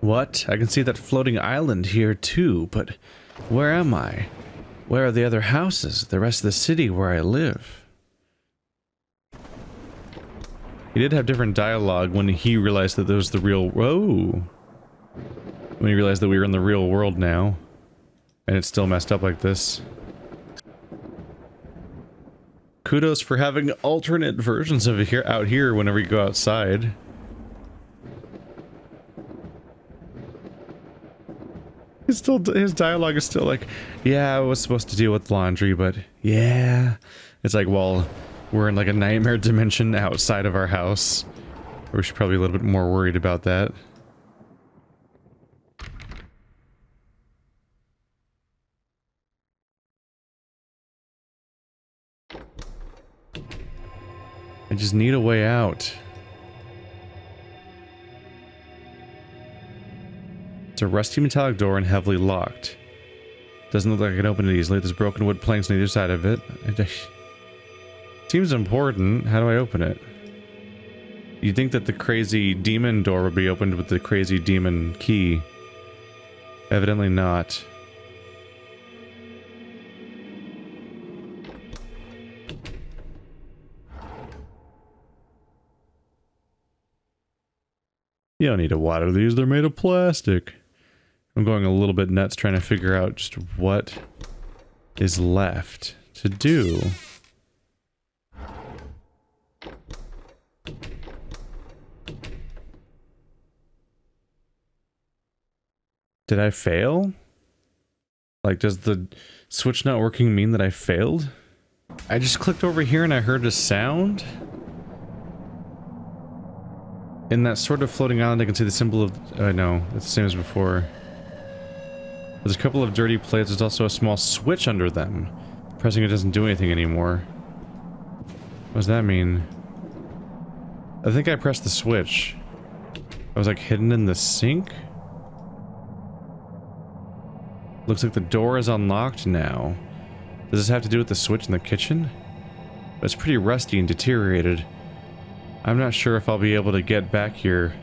What? I can see that floating island here too, but where am I? Where are the other houses, the rest of the city where I live? He did have different dialogue when he realized that there was the real... Whoa! When he realized that we were in the real world now. And it's still messed up like this. Kudos for having alternate versions of it out here whenever you go outside. His dialogue is still like, yeah, I was supposed to deal with laundry, but yeah. It's like, well, we're in like a nightmare dimension outside of our house. We should probably be a little bit more worried about that. I just need a way out. It's a rusty metallic door and heavily locked. Doesn't look like I can open it easily. There's broken wood planks on either side of it. Seems important. How do I open it? You'd think that the crazy demon door would be opened with the crazy demon key. Evidently not. You don't need to water these, they're made of plastic. I'm going a little bit nuts trying to figure out just what is left to do. Did I fail? Like, does the switch not working mean that I failed? I just clicked over here and I heard a sound. In that sort of floating island, I can see the symbol of... no, it's the same as before. There's a couple of dirty plates. There's also a small switch under them. Pressing it doesn't do anything anymore. What does that mean? I think I pressed the switch. I was like hidden in the sink? Looks like the door is unlocked now. Does this have to do with the switch in the kitchen? It's pretty rusty and deteriorated. I'm not sure if I'll be able to get back here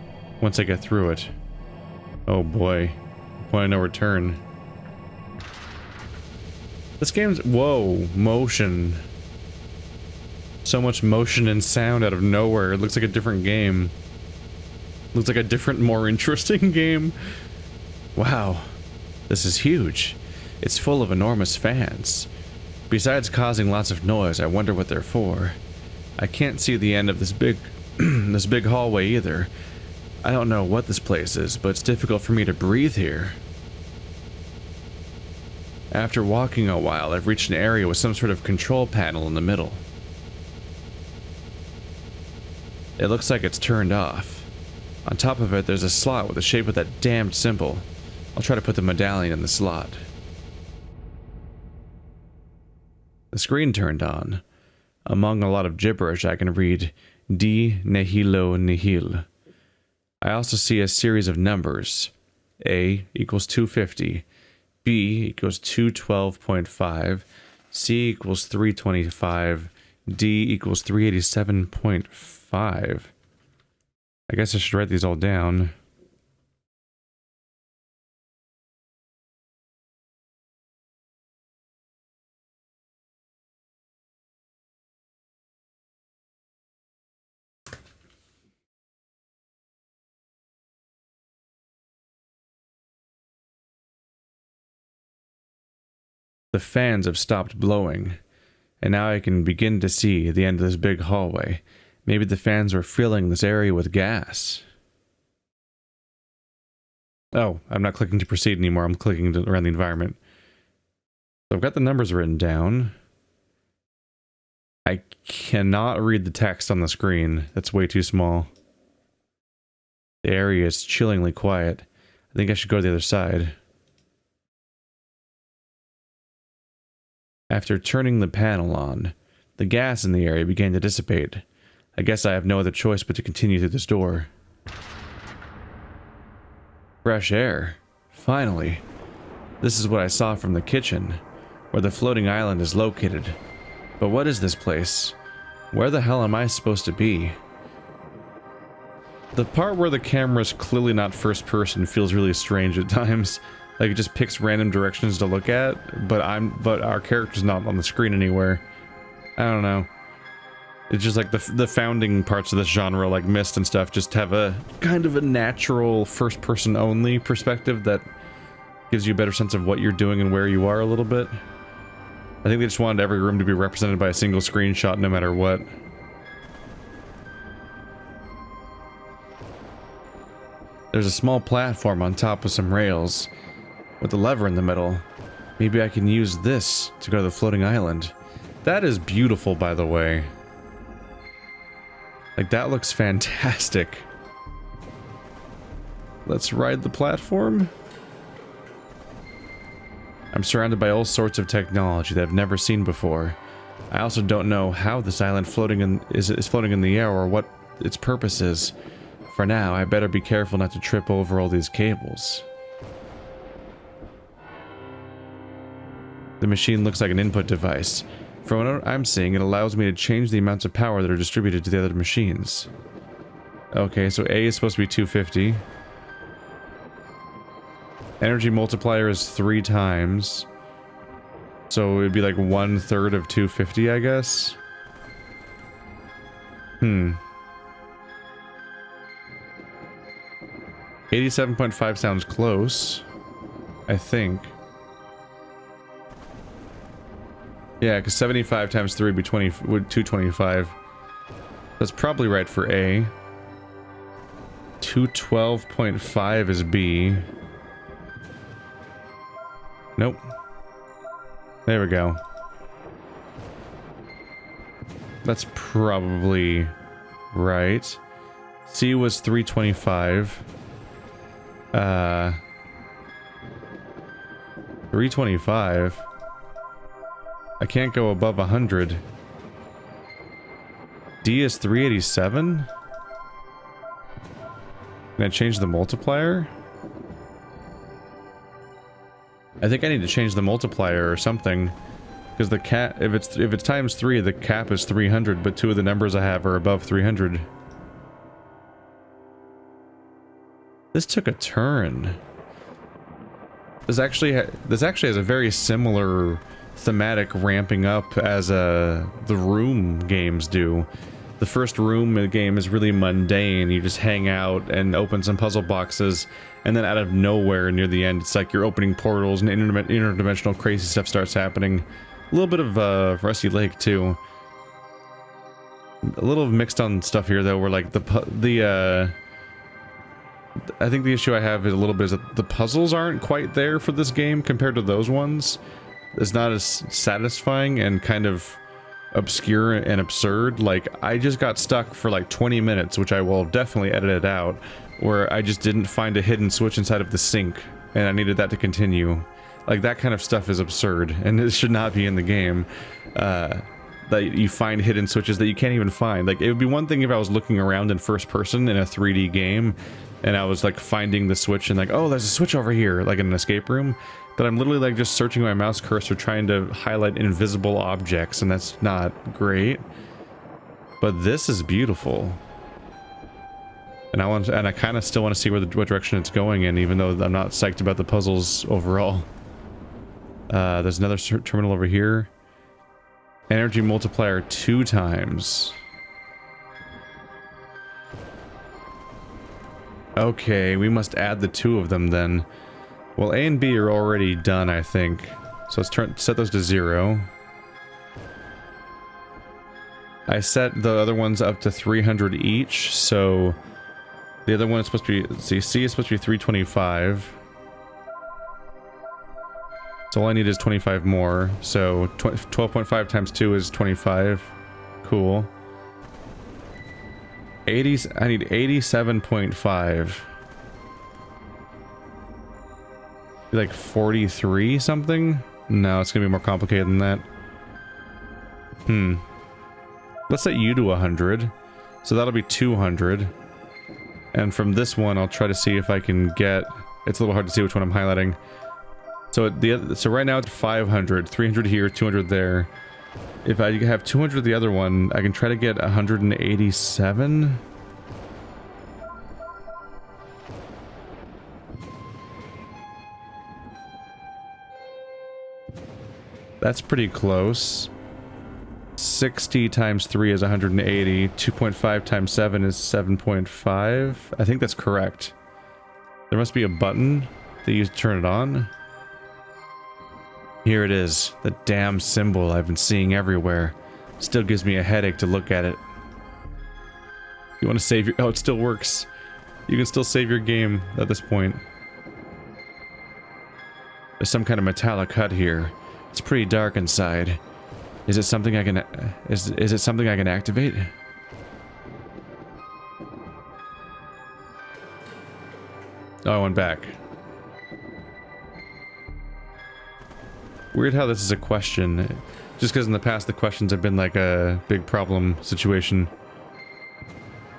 once I get through it. Oh boy. Point of no return. This game's... Whoa. Motion. So much motion and sound out of nowhere. It looks like a different game. Looks like a different, more interesting game. Wow. This is huge. It's full of enormous fans. Besides causing lots of noise, I wonder what they're for. I can't see the end of this big this big hallway either. I don't know what this place is, but it's difficult for me to breathe here. After walking a while, I've reached an area with some sort of control panel in the middle. It looks like it's turned off. On top of it, there's a slot with the shape of that damned symbol. I'll try to put the medallion in the slot. The screen turned on. Among a lot of gibberish, I can read D nihilo nihil. I also see a series of numbers. A equals 250, B equals 212.5, C equals 325, D equals 387.5. I guess I should write these all down. The fans have stopped blowing, and now I can begin to see the end of this big hallway. Maybe the fans were filling this area with gas. Oh, I'm not clicking to proceed anymore. I'm clicking around the environment. So I've got the numbers written down. I cannot read the text on the screen. That's way too small. The area is chillingly quiet. I think I should go to the other side. After turning the panel on, the gas in the area began to dissipate. I guess I have no other choice but to continue through this door. Fresh air. Finally. This is what I saw from the kitchen, where the floating island is located. But what is this place? Where the hell am I supposed to be? The part where the camera's clearly not first person feels really strange at times. Like, it just picks random directions to look at, but our character's not on the screen anywhere. I don't know. It's just like the founding parts of this genre, like Myst and stuff, just have a kind of a natural first person only perspective that gives you a better sense of what you're doing and where you are a little bit. I think they just wanted every room to be represented by a single screenshot no matter what. There's a small platform on top of some rails with a lever in the middle. Maybe I can use this to go to the floating island. That is beautiful, by the way. Like, that looks fantastic. Let's ride the platform. I'm surrounded by all sorts of technology that I've never seen before. I also don't know how this island is floating in the air or what its purpose is. For now, I better be careful not to trip over all these cables. The machine looks like an input device. From what I'm seeing, it allows me to change the amounts of power that are distributed to the other machines. Okay, so A is supposed to be 250. Energy multiplier is 3 times. So it would be like 1/3 of 250, I guess. 87.5 sounds close, I think. Yeah, because 75 times 3 would be 225. That's probably right for A. 212.5 is B. Nope. There we go. That's probably right. C was 325. 325. I can't go above 100. D is 387. Can I change the multiplier? I think I need to change the multiplier or something, because the cap, if it's times 3, the cap is 300, but 2 of the numbers I have are above 300. This took a turn. This actually has a very similar thematic ramping up as the Room games do. The first Room game is really mundane. You just hang out and open some puzzle boxes, and then out of nowhere near the end, it's like you're opening portals and interdimensional crazy stuff starts happening. A little bit of Rusty Lake too. A little mixed on stuff here though, where like I think the issue I have is a little bit is that the puzzles aren't quite there for this game compared to those ones. It's not as satisfying and kind of obscure and absurd. Like, I just got stuck for like 20 minutes, which I will definitely edit it out, where I just didn't find a hidden switch inside of the sink, and I needed that to continue. Like, that kind of stuff is absurd, and it should not be in the game. That you find hidden switches that you can't even find. Like, it would be one thing if I was looking around in first person in a 3D game, and I was like finding the switch and like, oh, there's a switch over here, like in an escape room. But I'm literally like just searching my mouse cursor trying to highlight invisible objects, and that's not great. But this is beautiful. And I kind of still want to see what direction it's going in, even though I'm not psyched about the puzzles overall. There's another terminal over here. Energy multiplier 2 times. Okay, we must add the 2 of them then. Well, A and B are already done, I think. So let's set those to 0. I set the other ones up to 300 each, so the other one is supposed to be, see, C is supposed to be 325. So all I need is 25 more, so 12.5 times 2 is 25. Cool. 80s, I need 87.5. Like 43 something? No, it's gonna be more complicated than that. Let's set you to 100. So that'll be 200. And from this one, I'll try to see if I can get... It's a little hard to see which one I'm highlighting. So so right now it's 500. 300 here, 200 there. If I have 200 the other one, I can try to get 187. That's pretty close. 60 times 3 is 180. 2.5 times 7 is 7.5. I think that's correct. There must be a button that you turn it on. Here it is. The damn symbol I've been seeing everywhere. Still gives me a headache to look at it. You want to save your... Oh, it still works. You can still save your game at this point. There's some kind of metallic hut here. It's pretty dark inside. Is it something I can... Is it something I can activate? Oh, I went back. Weird how this is a question. Just because in the past the questions have been like a big problem situation.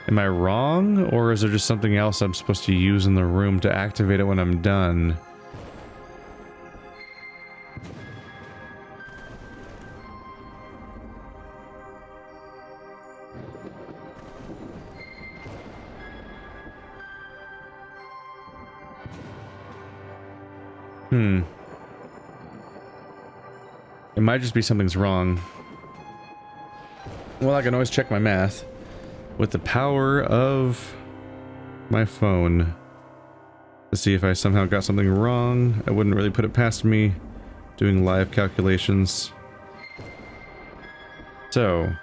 Am I wrong? Or is there just something else I'm supposed to use in the room to activate it when I'm done? It might just be something's wrong. Well, I can always check my math with the power of my phone to see if I somehow got something wrong. I wouldn't really put it past me doing live calculations. So,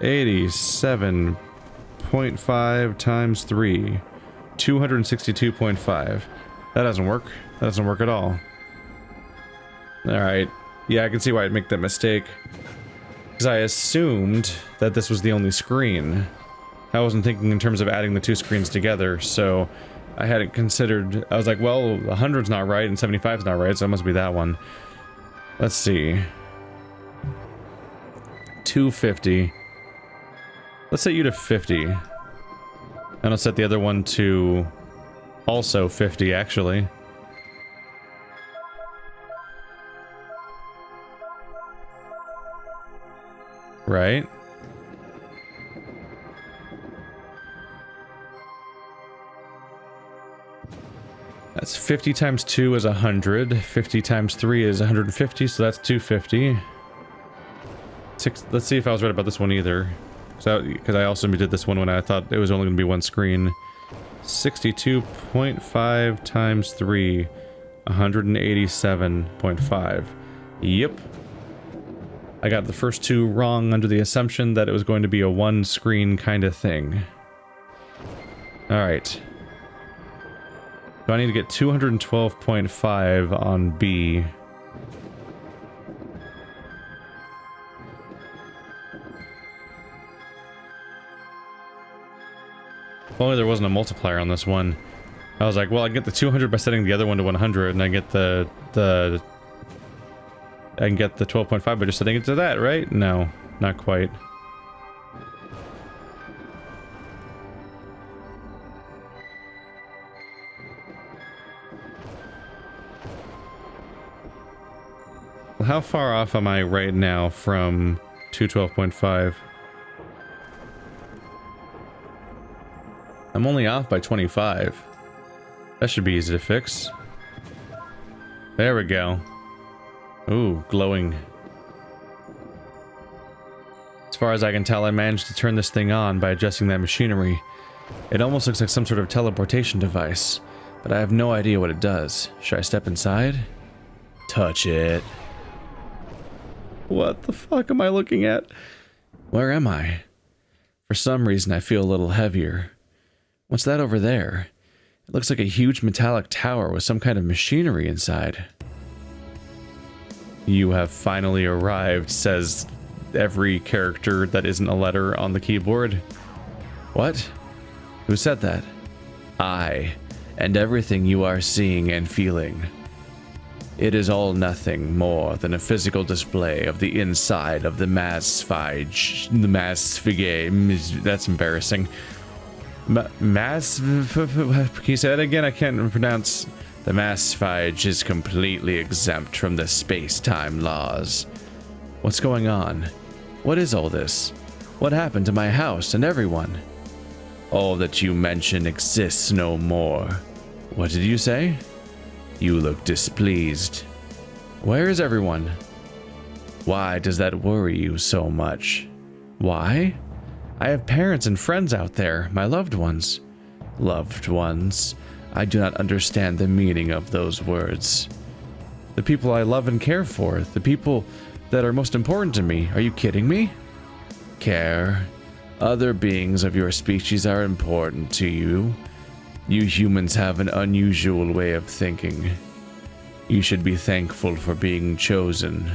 87.5 times 3, 262.5. That doesn't work. That doesn't work at all. Alright. Yeah, I can see why I'd make that mistake. Because I assumed that this was the only screen. I wasn't thinking in terms of adding the two screens together, so I hadn't considered... I was like, well, 100's not right and 75's not right, so it must be that one. Let's see. 250. Let's set you to 50. And I'll set the other one to also 50, actually. Right? That's 50 times 2 is 100. 50 times 3 is 150, so that's 250. Let's see if I was right about this one either. Because I also did this one when I thought it was only going to be one screen. 62.5 times 3, 187.5. Yep. I got the first two wrong under the assumption that it was going to be a one screen kind of thing. Alright. So I need to get 212.5 on B. If only there wasn't a multiplier on this one. I was like, well, I get the 200 by setting the other one to 100, and I get the I can get the 12.5 by just setting it to that, right? No, not quite. Well, how far off am I right now from 212.5? I'm only off by 25. That should be easy to fix. There we go. Ooh, glowing. As far as I can tell, I managed to turn this thing on by adjusting that machinery. It almost looks like some sort of teleportation device, but I have no idea what it does. Should I step inside? Touch it. What the fuck am I looking at? Where am I? For some reason, I feel a little heavier. What's that over there? It looks like a huge metallic tower with some kind of machinery inside. You have finally arrived, says every character that isn't a letter on the keyboard. What? Who said that? I, and everything you are seeing and feeling. It is all nothing more than a physical display of the inside of the Masfige. The Masfige. That's embarrassing. Can you say that again? I can't pronounce. The Masfige is completely exempt from the space-time laws. What's going on? What is all this? What happened to my house and everyone? All that you mention exists no more. What did you say? You look displeased. Where is everyone? Why does that worry you so much? Why? I have parents and friends out there, my loved ones. Loved ones. I do not understand the meaning of those words. The people I love and care for, the people that are most important to me. Are you kidding me? Care. Other beings of your species are important to you. You humans have an unusual way of thinking. You should be thankful for being chosen.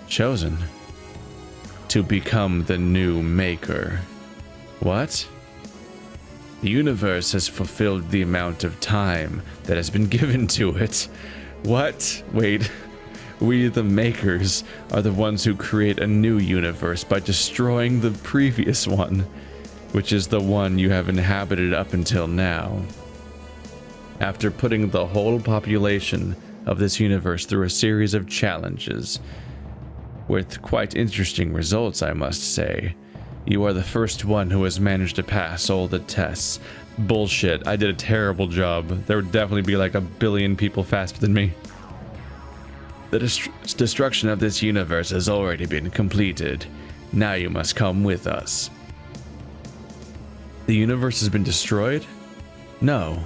Chosen? To become the new maker. What? The universe has fulfilled the amount of time that has been given to it. What? Wait. We, the makers, are the ones who create a new universe by destroying the previous one, which is the one you have inhabited up until now. After putting the whole population of this universe through a series of challenges, with quite interesting results, I must say, you are the first one who has managed to pass all the tests. Bullshit, I did a terrible job. There would definitely be like 1 billion people faster than me. The destruction of this universe has already been completed. Now you must come with us. The universe has been destroyed? No,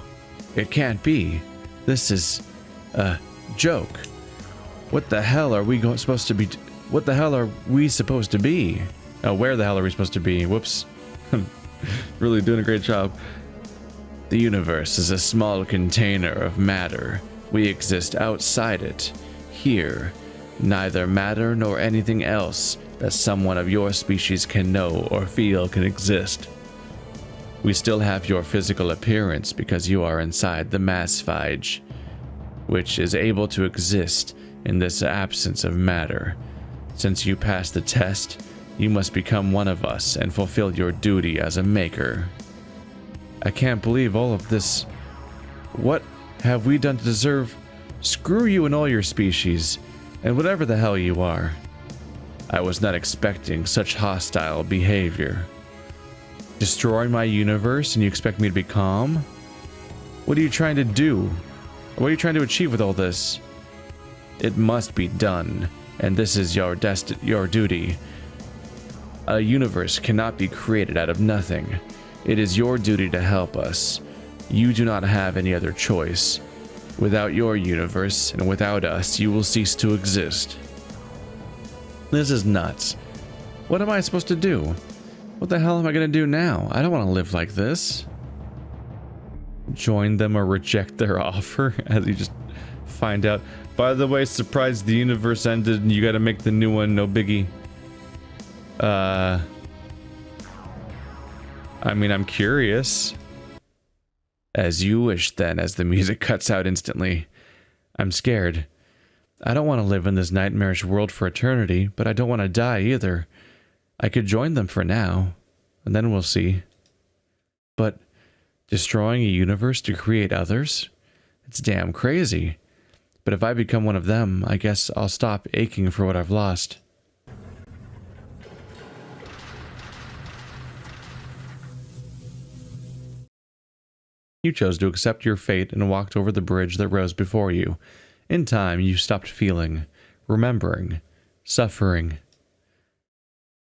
it can't be. This is a joke. What the hell are we supposed to be? What the hell are we supposed to be? Oh, where the hell are we supposed to be? Whoops. Really doing a great job. The universe is a small container of matter. We exist outside it. Here, neither matter nor anything else that someone of your species can know or feel can exist. We still have your physical appearance because you are inside the Masfige, which is able to exist in this absence of matter. Since you passed the test, you must become one of us and fulfill your duty as a maker. I can't believe all of this. What have we done to deserve? Screw you and all your species, and whatever the hell you are. I was not expecting such hostile behavior. Destroy my universe and you expect me to be calm? What are you trying to do? What are you trying to achieve with all this? It must be done, and this is your duty. A universe cannot be created out of nothing. It is your duty to help us. You do not have any other choice. Without your universe, and without us, you will cease to exist. This is nuts. What am I supposed to do? What the hell am I gonna do now? I don't want to live like this. Join them or reject their offer, as you just find out. By the way, surprised the universe ended and you gotta make the new one, no biggie. I mean, I'm curious. As you wish then, as the music cuts out instantly. I'm scared. I don't want to live in this nightmarish world for eternity, but I don't want to die either. I could join them for now, and then we'll see. But destroying a universe to create others? It's damn crazy. But if I become one of them, I guess I'll stop aching for what I've lost. You chose to accept your fate and walked over the bridge that rose before you. In time, you stopped feeling, remembering, suffering.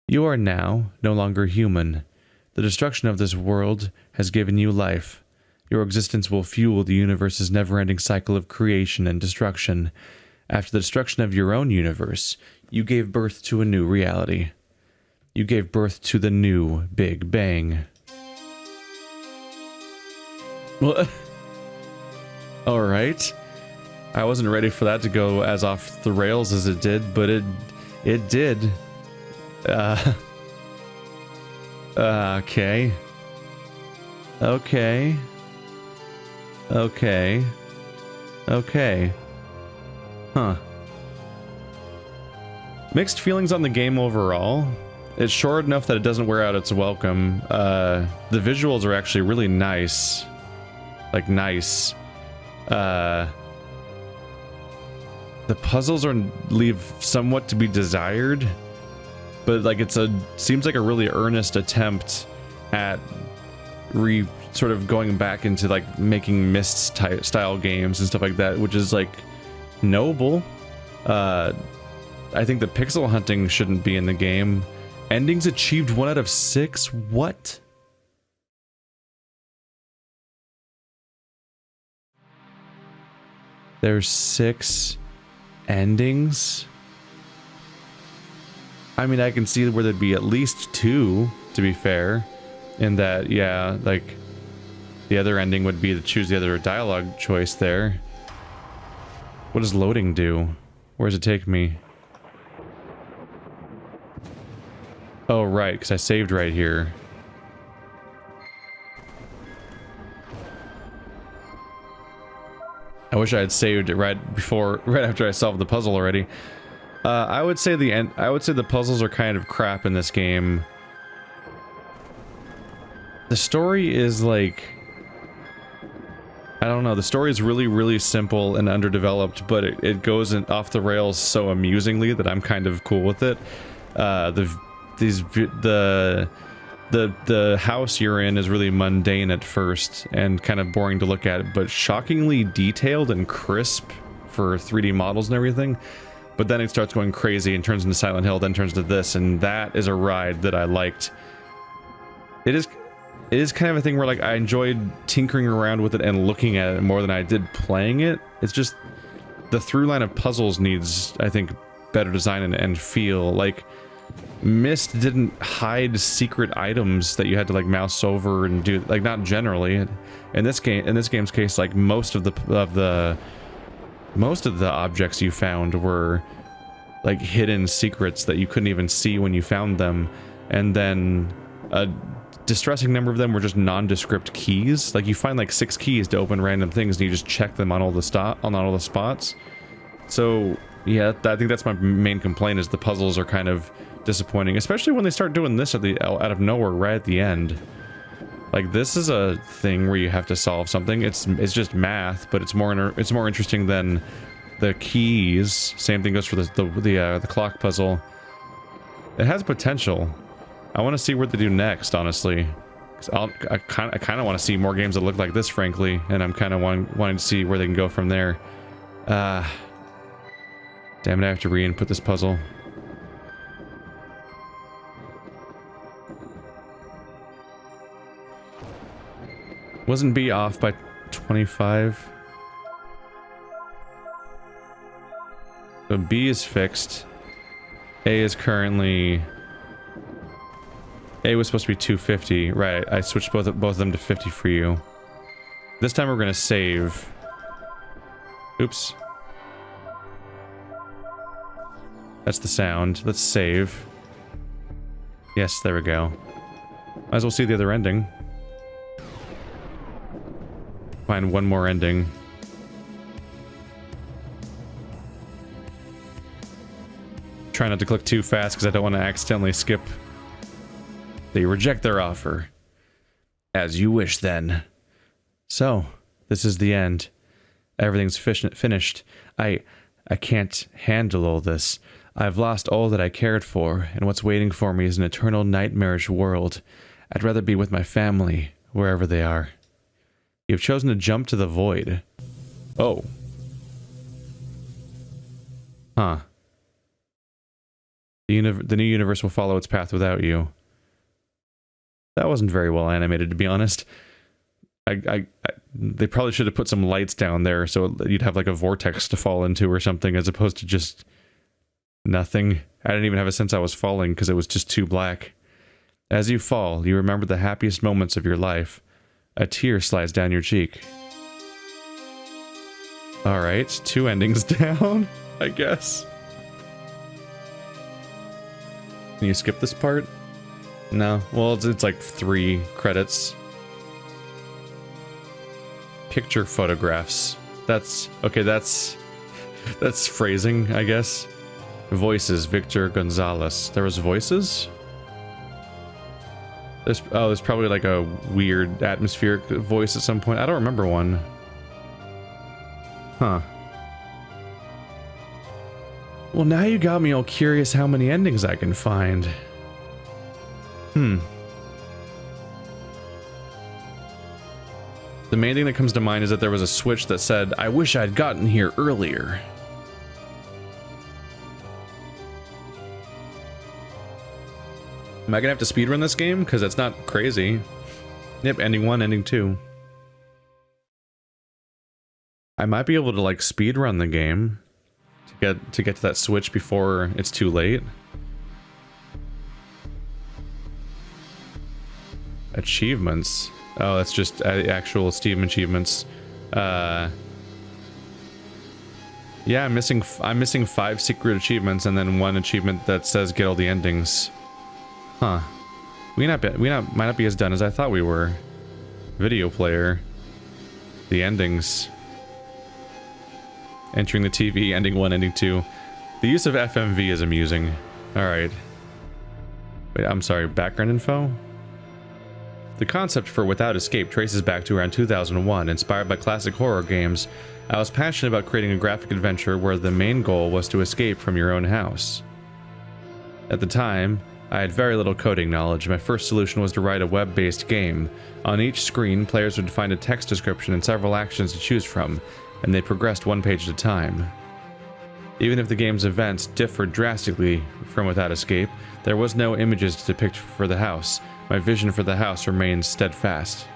You are now no longer human. The destruction of this world has given you life. Your existence will fuel the universe's never-ending cycle of creation and destruction. After the destruction of your own universe, you gave birth to a new reality. You gave birth to the new Big Bang. What? Alright. I wasn't ready for that to go as off the rails as it did, but it did. Okay. Okay. Okay. Okay. Huh. Mixed feelings on the game overall. It's short enough that it doesn't wear out its welcome. The visuals are actually really nice. Like, nice. The puzzles leave somewhat to be desired, but like seems like a really earnest attempt at sort of going back into like making Myst style games and stuff like that, which is like noble. I think the pixel hunting shouldn't be in the game. Endings achieved 1 out of 6? What? There's 6 endings? I mean, I can see where there'd be at least 2, to be fair. In that, yeah, like, the other ending would be to choose the other dialogue choice there. What does loading do? Where does it take me? Oh, right, because I saved right here. I wish I had saved it right after I solved the puzzle already. I would say the puzzles are kind of crap in this game. The story is like, I don't know, the story is really, really simple and underdeveloped, but it goes off the rails so amusingly that I'm kind of cool with it. The house you're in is really mundane at first and kind of boring to look at, but shockingly detailed and crisp for 3D models and everything. But then it starts going crazy and turns into Silent Hill, then turns to this, and that is a ride that I liked. It is kind of a thing where, like, I enjoyed tinkering around with it and looking at it more than I did playing it. It's just the through line of puzzles needs, I think, better design and feel. Like, Myst didn't hide secret items that you had to, like, mouse over and do, like, not generally. In this game's case, like, most of the objects you found were, like, hidden secrets that you couldn't even see when you found them, and then a distressing number of them were just nondescript keys. Like, you find like 6 keys to open random things, and you just check them on all the spots. So yeah, I think that's my main complaint, is the puzzles are kind of disappointing, especially when they start doing this out of nowhere right at the end. Like, this is a thing where you have to solve something. It's just math, but it's more interesting than the keys. Same thing goes for the clock puzzle. It has potential. I want to see what they do next, honestly. 'Cause I kind of want to see more games that look like this, frankly, and I'm kind of wanting to see where they can go from there. Damn it! I have to re-input this puzzle. Wasn't B off by 25? So B is fixed. A is currently... A was supposed to be 250. Right, I switched both of them to 50 for you. This time we're gonna save. Oops. That's the sound. Let's save. Yes, there we go. Might as well see the other ending. Find one more ending. Try not to click too fast because I don't want to accidentally skip. They reject their offer. As you wish, then. So, this is the end. Everything's finished. I can't handle all this. I've lost all that I cared for, and what's waiting for me is an eternal nightmarish world. I'd rather be with my family, wherever they are. You've chosen to jump to the void. Oh. Huh. The new universe will follow its path without you. That wasn't very well animated, to be honest. They probably should have put some lights down there so you'd have like a vortex to fall into or something, as opposed to just nothing. I didn't even have a sense I was falling because it was just too black. As you fall, you remember the happiest moments of your life. A tear slides down your cheek. Alright, 2 endings down, I guess. Can you skip this part? No. Well, it's like 3 credits. Picture photographs. That's... okay, that's phrasing, I guess. Voices, Victor Gonzalez. There was voices? There's probably like a weird atmospheric voice at some point. I don't remember one. Huh. Well, now you got me all curious how many endings I can find. The main thing that comes to mind is that there was a switch that said, I wish I'd gotten here earlier. Am I gonna have to speedrun this game? Because it's not crazy. Yep, ending 1, ending 2. I might be able to like speedrun the game to get to that switch before it's too late. Achievements. Oh, that's just actual Steam achievements. Yeah, I'm missing 5 secret achievements and then 1 achievement that says get all the endings. Huh. Might not be as done as I thought we were. Video player. The endings. Entering the TV, ending 1, ending 2. The use of FMV is amusing. Alright. Wait, I'm sorry, background info? The concept for Without Escape traces back to around 2001, inspired by classic horror games. I was passionate about creating a graphic adventure where the main goal was to escape from your own house. At the time, I had very little coding knowledge. My first solution was to write a web-based game. On each screen, players would find a text description and several actions to choose from, and they progressed 1 page at a time. Even if the game's events differed drastically from Without Escape, there was no images to depict for the house. My vision for the house remained steadfast.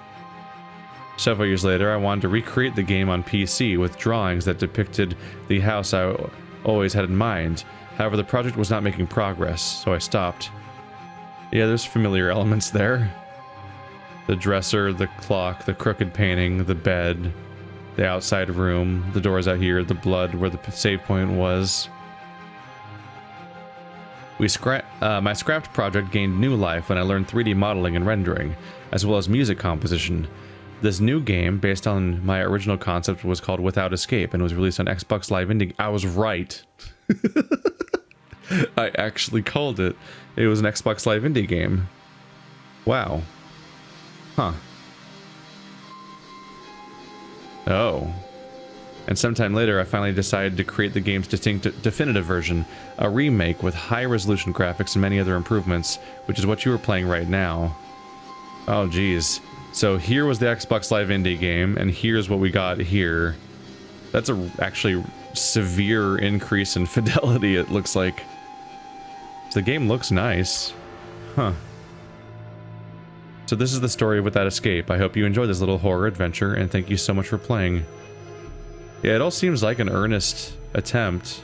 Several years later, I wanted to recreate the game on PC with drawings that depicted the house I always had in mind. However, the project was not making progress, so I stopped. Yeah, there's familiar elements there. The dresser, the clock, the crooked painting, the bed, the outside room, the doors out here, the blood where the save point was. My scrapped project gained new life when I learned 3D modeling and rendering, as well as music composition. This new game, based on my original concept, was called Without Escape and was released on Xbox Live Indie. I was right. I actually called it. It was an Xbox Live Indie game. Wow. Huh. Oh. And sometime later, I finally decided to create the game's definitive version, a remake with high-resolution graphics and many other improvements, which is what you are playing right now. Oh, geez. So here was the Xbox Live Indie game, and here's what we got here. That's a actually severe increase in fidelity, it looks like. So the game looks nice. Huh. So this is the story of Without Escape. I hope you enjoyed this little horror adventure, and thank you so much for playing. Yeah, it all seems like an earnest attempt.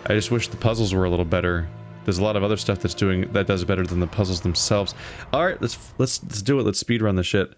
I just wish the puzzles were a little better. There's a lot of other stuff that does better than the puzzles themselves. All right, let's do it. Let's speedrun the shit.